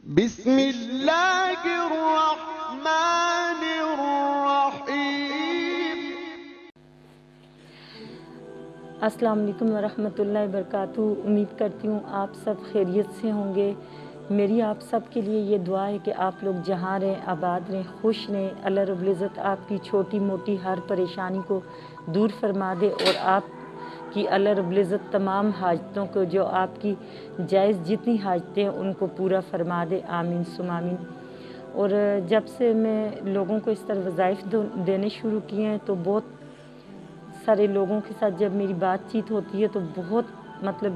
بسم اللہ الرحمن الرحیم۔ السلام علیکم ورحمۃ اللہ وبرکاتہ۔ امید کرتی ہوں آپ سب خیریت سے ہوں گے۔ میری آپ سب کے لیے یہ دعا ہے کہ آپ لوگ جہاں رہیں آباد رہیں، خوش رہیں۔ اللہ رب العزت آپ کی چھوٹی موٹی ہر پریشانی کو دور فرما دے اور آپ کی اللہ رب العزت تمام حاجتوں کو، جو آپ کی جائز جتنی حاجتیں ہیں ان کو پورا فرما دے، آمین ثم آمین۔ اور جب سے میں لوگوں کو اس طرح وظائف دینے شروع کیے ہیں تو بہت سارے لوگوں کے ساتھ جب میری بات چیت ہوتی ہے تو بہت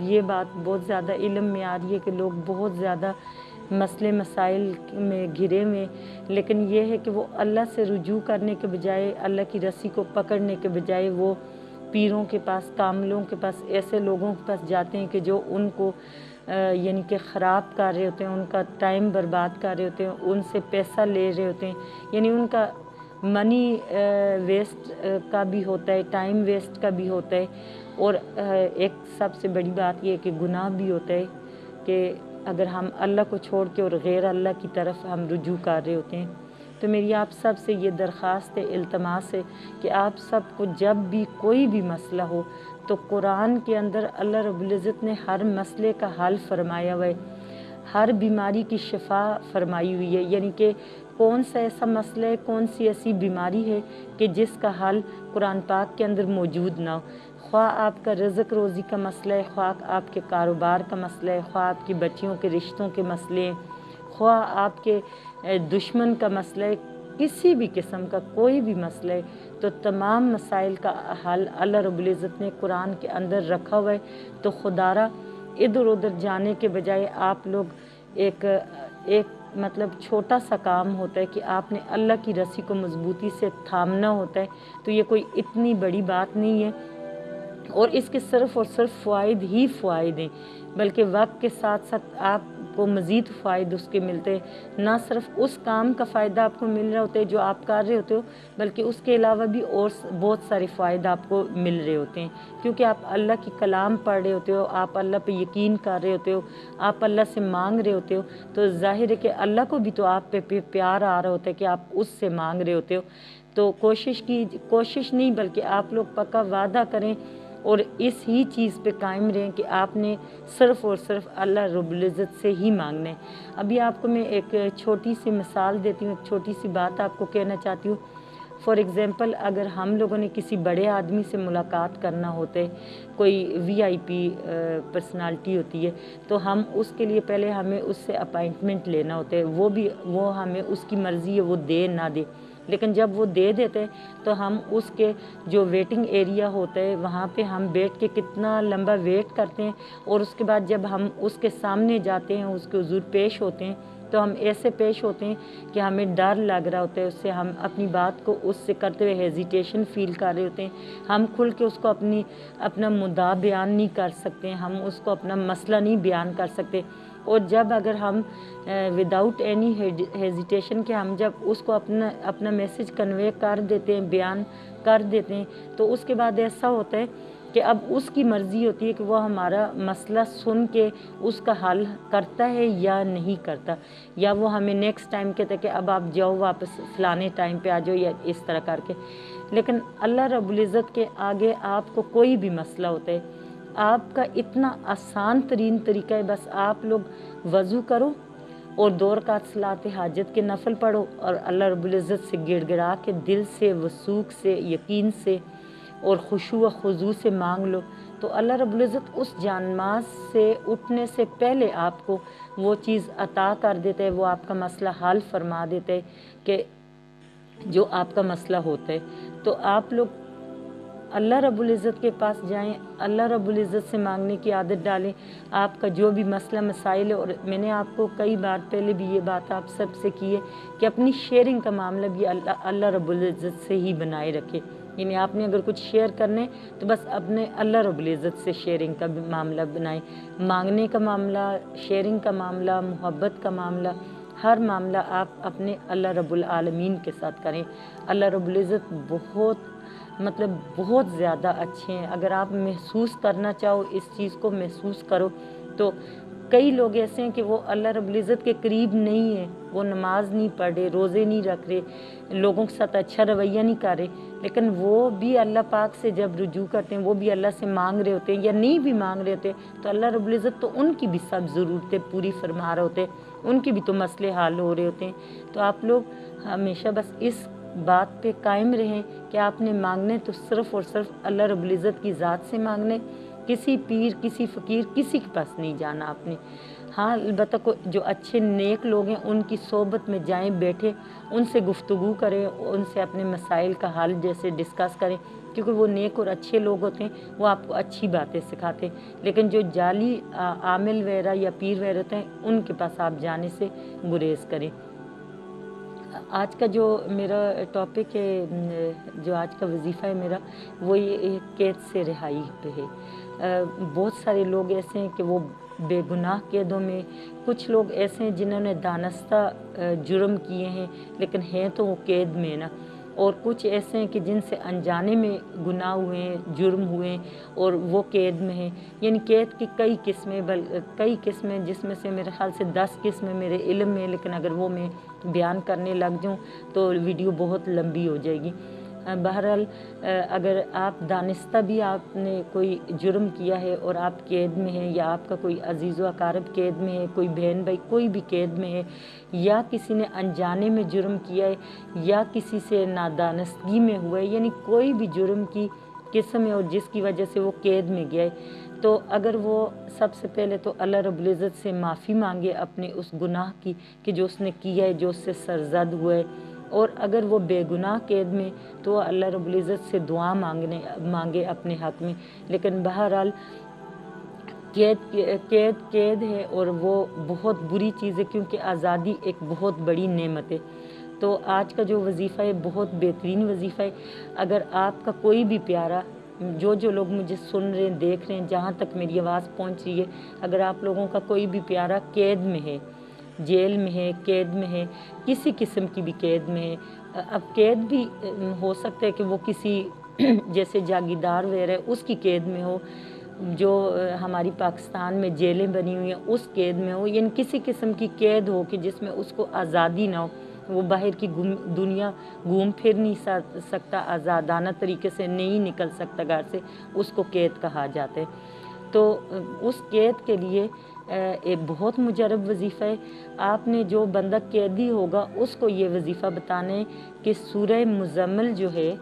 یہ بات بہت زیادہ علم میں آ رہی ہے کہ لوگ بہت زیادہ مسئلے مسائل میں گھرے ہوئے، لیکن یہ ہے کہ وہ اللہ سے رجوع کرنے کے بجائے، اللہ کی رسی کو پکڑنے کے بجائے وہ پیروں کے پاس، کاملوں کے پاس، ایسے لوگوں کے پاس جاتے ہیں کہ جو ان کو یعنی کہ خراب کر رہے ہوتے ہیں، ان کا ٹائم برباد کر رہے ہوتے ہیں، ان سے پیسہ لے رہے ہوتے ہیں، یعنی ان کا منی ویسٹ کا بھی ہوتا ہے، ٹائم ویسٹ کا بھی ہوتا ہے، اور ایک سب سے بڑی بات یہ ہے کہ گناہ بھی ہوتا ہے کہ اگر ہم اللہ کو چھوڑ کے اور غیر اللہ کی طرف ہم رجوع کر رہے ہوتے ہیں۔ تو میری آپ سب سے یہ درخواست ہے، التماس ہے کہ آپ سب کو جب بھی کوئی بھی مسئلہ ہو تو قرآن کے اندر اللہ رب العزت نے ہر مسئلے کا حل فرمایا ہوا ہے، ہر بیماری کی شفا فرمائی ہوئی ہے، یعنی کہ کون سا ایسا مسئلہ ہے، کون سی ایسی بیماری ہے کہ جس کا حل قرآن پاک کے اندر موجود نہ ہو۔ خواہ آپ کا رزق روزی کا مسئلہ ہے، خواہ آپ کے کاروبار کا مسئلہ ہے، خواہ آپ کی بچیوں کے رشتوں کے مسئلے ہیں، خواہ آپ کے دشمن کا مسئلہ ہے، کسی بھی قسم کا کوئی بھی مسئلہ ہے، تو تمام مسائل کا حل اللہ رب العزت نے قرآن کے اندر رکھا ہوا ہے۔ تو خدارہ ادھر ادھر جانے کے بجائے آپ لوگ ایک چھوٹا سا کام ہوتا ہے کہ آپ نے اللہ کی رسی کو مضبوطی سے تھامنا ہوتا ہے، تو یہ کوئی اتنی بڑی بات نہیں ہے، اور اس کے صرف اور صرف فوائد ہی فوائد ہیں، بلکہ وقت کے ساتھ ساتھ آپ کو مزید فوائد اس کے ملتے ہیں۔ نہ صرف اس کام کا فائدہ آپ کو مل رہا ہوتا ہے جو آپ کر رہے ہوتے ہو، بلکہ اس کے علاوہ بھی اور بہت سارے فوائد آپ کو مل رہے ہوتے ہیں، کیونکہ آپ اللہ کی کلام پڑھ رہے ہوتے ہو، آپ اللہ پہ یقین کر رہے ہوتے ہو، آپ اللہ سے مانگ رہے ہوتے ہو، تو ظاہر ہے کہ اللہ کو بھی تو آپ پہ پیار آ رہا ہوتا ہے کہ آپ اس سے مانگ رہے ہوتے ہو۔ تو کوشش نہیں بلکہ آپ لوگ پکا وعدہ کریں اور اس ہی چیز پہ قائم رہیں کہ آپ نے صرف اور صرف اللہ رب العزت سے ہی مانگنا ہے۔ ابھی آپ کو میں ایک چھوٹی سی مثال دیتی ہوں، ایک چھوٹی سی بات آپ کو کہنا چاہتی ہوں۔ فار ایگزامپل، اگر ہم لوگوں نے کسی بڑے آدمی سے ملاقات کرنا ہوتا ہے، کوئی VIP پرسنالٹی ہوتی ہے، تو ہم اس کے لیے پہلے ہمیں اس سے اپائنٹمنٹ لینا ہوتا ہے، وہ ہمیں اس کی مرضی ہے وہ دے نہ دے، لیکن جب وہ دے دیتے ہیں تو ہم اس کے جو ویٹنگ ایریا ہوتا ہے وہاں پہ ہم بیٹھ کے کتنا لمبا ویٹ کرتے ہیں، اور اس کے بعد جب ہم اس کے سامنے جاتے ہیں، اس کے حضور پیش ہوتے ہیں، تو ہم ایسے پیش ہوتے ہیں کہ ہمیں ڈر لگ رہا ہوتا ہے، اس سے ہم اپنی بات کو اس سے کرتے ہوئے ہیزیٹیشن فیل کر رہے ہوتے ہیں، ہم کھل کے اس کو اپنا مدعا بیان نہیں کر سکتے، ہم اس کو اپنا مسئلہ نہیں بیان کر سکتے، اور جب اگر ہم وداؤٹ اینی ہیزیٹیشن کے ہم جب اس کو اپنا میسج کنوے کر دیتے ہیں، بیان کر دیتے ہیں، تو اس کے بعد ایسا ہوتا ہے کہ اب اس کی مرضی ہوتی ہے کہ وہ ہمارا مسئلہ سن کے اس کا حل کرتا ہے یا نہیں کرتا، یا وہ ہمیں نیکسٹ ٹائم کہتا ہے کہ اب آپ جاؤ واپس فلانے ٹائم پہ آ جاؤ، یا اس طرح کر کے۔ لیکن اللہ رب العزت کے آگے آپ کو کوئی بھی مسئلہ ہوتا ہے، آپ کا اتنا آسان ترین طریقہ ہے، بس آپ لوگ وضو کرو اور 2 رکعت صلاۃ حاجت کے نفل پڑھو، اور اللہ رب العزت سے گڑ گڑا کے دل سے، وثوق سے، یقین سے اور خشوع و خضوع سے مانگ لو، تو اللہ رب العزت اس جانماز سے اٹھنے سے پہلے آپ کو وہ چیز عطا کر دیتا ہے، وہ آپ کا مسئلہ حل فرما دیتا ہے کہ جو آپ کا مسئلہ ہوتا ہے۔ تو آپ لوگ اللہ رب العزت کے پاس جائیں، اللہ رب العزت سے مانگنے کی عادت ڈالیں، آپ کا جو بھی مسئلہ مسائل ہے، اور میں نے آپ کو کئی بار پہلے بھی یہ بات آپ سب سے کی ہے کہ اپنی شیئرنگ کا معاملہ بھی اللہ رب العزت سے ہی بنائے رکھے، یعنی آپ نے اگر کچھ شیئر کرنے تو بس اپنے اللہ رب العزت سے شیئرنگ کا بھی معاملہ بنائیں، مانگنے کا معاملہ، شیئرنگ کا معاملہ، محبت کا معاملہ، ہر معاملہ آپ اپنے اللہ رب العالمین کے ساتھ کریں۔ اللہ رب العزت بہت زیادہ اچھے ہیں، اگر آپ محسوس کرنا چاہو، اس چیز کو محسوس کرو، تو کئی لوگ ایسے ہیں کہ وہ اللہ رب العزت کے قریب نہیں ہیں، وہ نماز نہیں پڑھ رہے، روزے نہیں رکھ رہے، لوگوں کے ساتھ اچھا رویہ نہیں کر رہے، لیکن وہ بھی اللہ پاک سے جب رجوع کرتے ہیں، وہ بھی اللہ سے مانگ رہے ہوتے ہیں یا نہیں بھی مانگ رہے ہوتے، تو اللہ رب العزت تو ان کی بھی سب ضرورتیں پوری فرما رہے ہوتے ہیں، ان کی بھی تو مسئلے حل ہو رہے ہوتے ہیں۔ تو آپ لوگ ہمیشہ بس اس بات پہ قائم رہیں کہ آپ نے مانگنے تو صرف اور صرف اللہ رب العزت کی ذات سے مانگنے، کسی پیر، کسی فقیر، کسی کے پاس نہیں جانا آپ نے۔ ہاں البتہ جو اچھے نیک لوگ ہیں ان کی صحبت میں جائیں، بیٹھے، ان سے گفتگو کریں، ان سے اپنے مسائل کا حل جیسے ڈسکس کریں، کیونکہ وہ نیک اور اچھے لوگ ہوتے ہیں، وہ آپ کو اچھی باتیں سکھاتے ہیں۔ لیکن جو جعلی عامل وغیرہ یا پیر وغیرہ ہوتے ہیں، ان کے پاس آپ جانے سے گریز کریں۔ آج کا جو میرا ٹاپک ہے، جو آج کا وظیفہ ہے میرا، وہ یہ قید سے رہائی پہ ہے۔ بہت سارے لوگ ایسے ہیں کہ وہ بے گناہ قیدوں میں، کچھ لوگ ایسے ہیں جنہوں نے دانستہ جرم کیے ہیں لیکن ہیں تو وہ قید میں نا، اور کچھ ایسے ہیں کہ جن سے انجانے میں گناہ ہوئے ہیں، جرم ہوئے ہیں اور وہ قید میں ہیں۔ یعنی قید کی کئی قسمیں جس میں سے میرے خیال سے 10 قسمیں میرے علم میں، لیکن اگر وہ میں بیان کرنے لگ جاؤں تو ویڈیو بہت لمبی ہو جائے گی۔ بہرحال اگر آپ دانستہ بھی آپ نے کوئی جرم کیا ہے اور آپ قید میں ہیں، یا آپ کا کوئی عزیز و اقارب قید میں ہے، کوئی بہن بھائی کوئی بھی قید میں ہے، یا کسی نے انجانے میں جرم کیا ہے، یا کسی سے نادانستگی میں ہوا ہے، یعنی کوئی بھی جرم کی قسم ہے اور جس کی وجہ سے وہ قید میں گیا ہے، تو اگر وہ سب سے پہلے تو اللہ رب العزت سے معافی مانگے اپنے اس گناہ کی کہ جو اس نے کیا ہے، جو اس سے سرزد ہوا ہے، اور اگر وہ بے گناہ قید میں تو اللہ رب العزت سے دعا مانگے اپنے حق میں۔ لیکن بہرحال قید ہے اور وہ بہت بری چیز ہے، کیونکہ آزادی ایک بہت بڑی نعمت ہے۔ تو آج کا جو وظیفہ ہے بہت بہترین وظیفہ ہے۔ اگر آپ کا کوئی بھی پیارا، جو لوگ مجھے سن رہے ہیں، دیکھ رہے ہیں، جہاں تک میری آواز پہنچ رہی ہے، اگر آپ لوگوں کا کوئی بھی پیارا قید میں ہے، جیل میں ہے، قید میں ہے، کسی قسم کی بھی قید میں ہے، اب قید بھی ہو سکتا ہے کہ وہ کسی جیسے جاگیردار وغیرہ اس کی قید میں ہو، جو ہماری پاکستان میں جیلیں بنی ہوئی ہیں اس قید میں ہو، یعنی کسی قسم کی قید ہو کہ جس میں اس کو آزادی نہ ہو، وہ باہر کی دنیا گھوم پھر نہیں سکتا، آزادانہ طریقے سے نہیں نکل سکتا گھر سے، اس کو قید کہا جاتا ہے۔ تو اس قید کے لیے ایک بہت مجرب وظیفہ ہے۔ آپ نے جو بندہ قیدی ہوگا اس کو یہ وظیفہ بتانا ہے کہ سورہ مزمل جو ہے،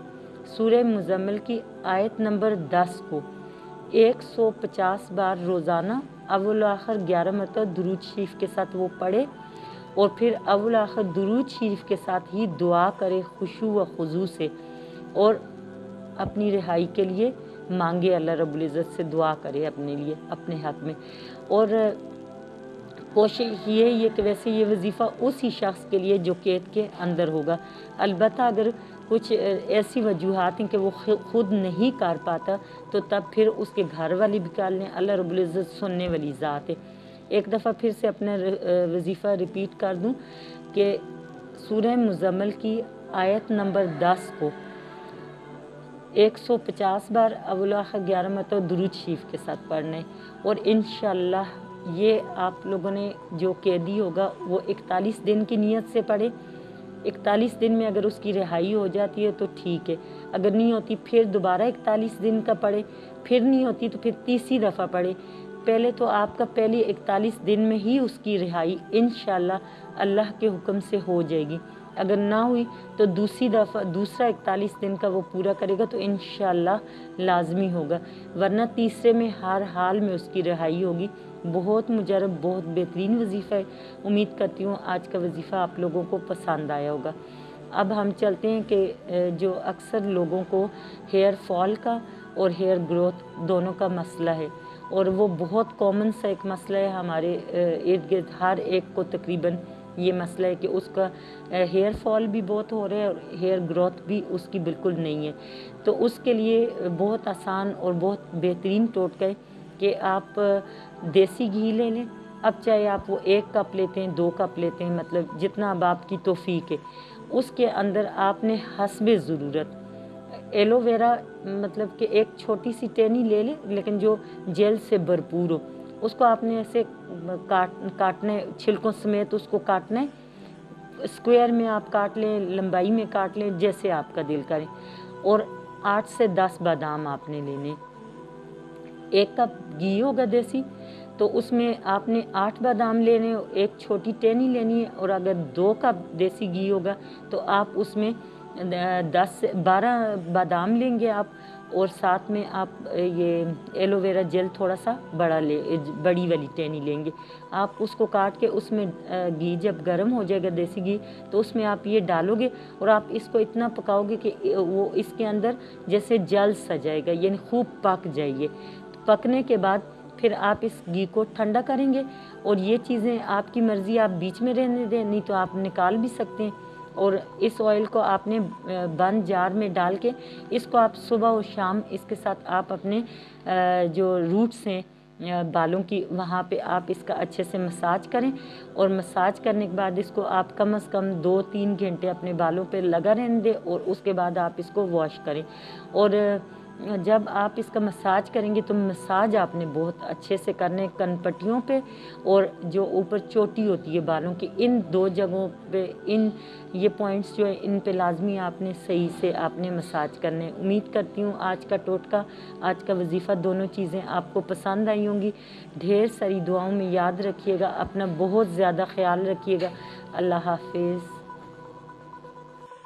سورہ مزمل کی آیت نمبر 10 کو 150 بار روزانہ اول آخر 11 مرتبہ درود شریف کے ساتھ وہ پڑھے، اور پھر اول آخر درود شریف کے ساتھ ہی دعا کرے خشوع و خضوع سے، اور اپنی رہائی کے لیے مانگے، اللہ رب العزت سے دعا کرے اپنے لیے، اپنے حق میں۔ اور کوشش یہ ہے کہ ویسے یہ وظیفہ اسی شخص کے لیے جو قید کے اندر ہوگا، البتہ اگر کچھ ایسی وجوہات ہیں کہ وہ خود نہیں کر پاتا تو تب پھر اس کے گھر والے بھی کر لیں، اللہ رب العزت سننے والی ذات ہے۔ ایک دفعہ پھر سے اپنا وظیفہ ریپیٹ کر دوں کہ سورہ مزمل کی آیت نمبر 10 کو 150 بار اول آخر 11 مرتبہ درود شریف کے ساتھ پڑھنا ہے، اور انشاءاللہ یہ آپ لوگوں نے جو قیدی ہوگا وہ 41 دن کی نیت سے پڑھے۔ 41 دن میں اگر اس کی رہائی ہو جاتی ہے تو ٹھیک ہے، اگر نہیں ہوتی پھر دوبارہ 41 دن کا پڑھے، پھر نہیں ہوتی تو پھر تیسری دفعہ پڑھے۔ پہلے تو آپ کا پہلی 41 دن میں ہی اس کی رہائی انشاءاللہ اللہ کے حکم سے ہو جائے گی، اگر نہ ہوئی تو دوسرا 41 دن کا وہ پورا کرے گا تو انشاءاللہ لازمی ہوگا، ورنہ تیسرے میں ہر حال میں اس کی رہائی ہوگی۔ بہت مجرب، بہت بہترین وظیفہ ہے۔ امید کرتی ہوں آج کا وظیفہ آپ لوگوں کو پسند آیا ہوگا۔ اب ہم چلتے ہیں کہ جو اکثر لوگوں کو ہیئر فال کا اور ہیئر گروتھ دونوں کا مسئلہ ہے، اور وہ بہت کامن سا ایک مسئلہ ہے، ہمارے ارد گرد ہر ایک کو تقریباً یہ مسئلہ ہے کہ اس کا ہیئر فال بھی بہت ہو رہا ہے اور ہیئر گروتھ بھی اس کی بالکل نہیں ہے۔ تو اس کے لیے بہت آسان اور بہت بہترین ٹوٹکا ہے کہ آپ دیسی گھی لے لیں، اب چاہے آپ وہ 1 کپ لیتے ہیں، 2 کپ لیتے ہیں، مطلب جتنا اب آپ کی توفیق ہے، اس کے اندر آپ نے حسب ضرورت ایلو ویرا مطلب کہ ایک چھوٹی سی ٹینی لے لیں، لیکن جو جیل سے بھرپور ہو، اس کو آپ نے ایسے کاٹنے، چھلکوں سمیت اس کو کاٹنا ہے، اسکوائر میں آپ کاٹ لیں، لمبائی میں کاٹ لیں، جیسے آپ کا دل کرے۔ اور 8 سے 10 بادام آپ نے لینے، 1 کپ گھی ہوگا دیسی، تو اس میں آپ نے 8 بادام لینے، 1 چھوٹی ٹینی لینی ہے، اور اگر 2 کپ دیسی گھی ہوگا تو آپ اس میں 10 سے 12 بادام لیں گے آپ، اور ساتھ میں آپ یہ ایلو ویرا جیل تھوڑا سا بڑی والی ٹینی لیں گے۔ آپ اس کو کاٹ کے اس میں گھی جب گرم ہو جائے گا دیسی گھی تو اس میں آپ یہ ڈالو گے، اور آپ اس کو اتنا پکاؤ گے کہ وہ اس کے اندر جیسے جل سا جائے گا، یعنی خوب پک جائیے۔ پکنے کے بعد پھر آپ اس گھی کو ٹھنڈا کریں گے، اور یہ چیزیں آپ کی مرضی، آپ بیچ میں رہنے دیں، نہیں تو آپ نکال بھی سکتے ہیں۔ اور اس آئل کو آپ نے بند جار میں ڈال کے اس کو آپ صبح و شام اس کے ساتھ آپ اپنے جو روٹس ہیں بالوں کی، وہاں پہ آپ اس کا اچھے سے مساج کریں، اور مساج کرنے کے بعد اس کو آپ کم از کم 2-3 گھنٹے اپنے بالوں پہ لگا رہنے دیں، اور اس کے بعد آپ اس کو واش کریں۔ اور جب آپ اس کا مساج کریں گے تو مساج آپ نے بہت اچھے سے کرنے، کن پٹیوں پہ اور جو اوپر چوٹی ہوتی ہے بالوں کی، ان 2 جگہوں پہ، یہ پوائنٹس جو ہے ان پہ لازمی آپ نے صحیح سے آپ نے مساج کرنے۔ امید کرتی ہوں آج کا ٹوٹکا، آج کا وظیفہ، دونوں چیزیں آپ کو پسند آئی ہوں گی۔ ڈھیر ساری دعاؤں میں یاد رکھیے گا، اپنا بہت زیادہ خیال رکھیے گا۔ اللہ حافظ۔